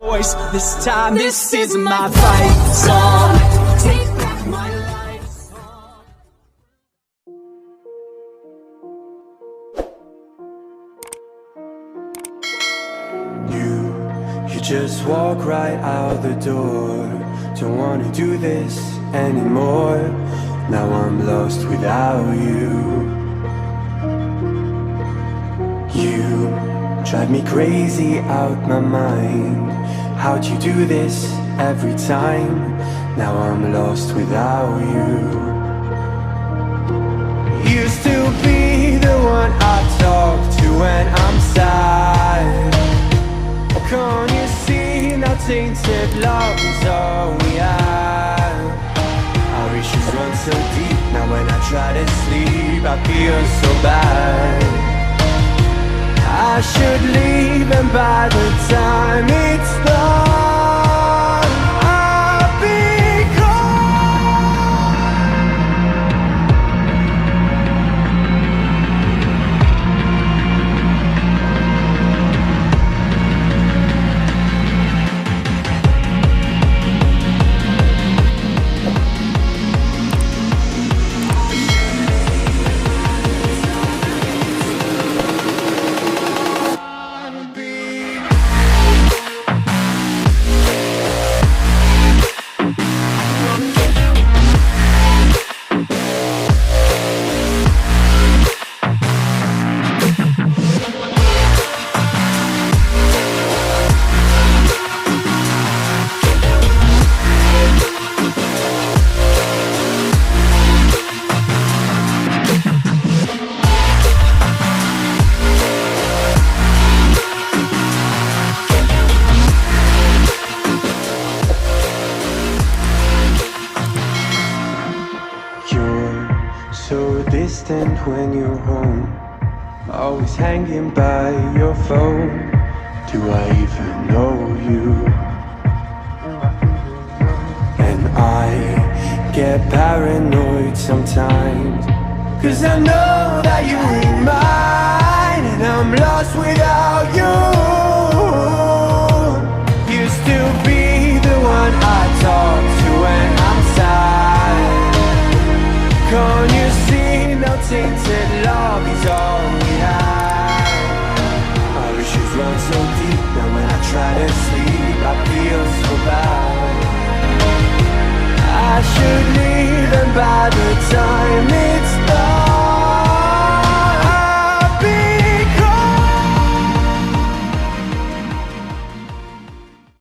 voice. This time, this is my fight song. Take back my life song. You just walk right out the door. Don't wanna do this anymore. Now I'm lost without you. You drive me crazy out my mind. How'd you do this every time? Now I'm lost without you. Used to be the one I talk to when I'm sad. Can't you see now tainted love is all we have? Our issues run so deep. Now when I try to sleep I feel so bad. I should leave, and by the time it's done I'll be gone. So distant when you're home, always hanging by your phone. Do I even know you? And I get paranoid sometimes, 'cause I know that you ain't mine, and I'm lost without you. Used to be the one I talk to when I'm sad. Can't you see now tainted love is all we have? Our issues run so deep. Now when I try to sleep I feel so bad. I should leave, and by the time it's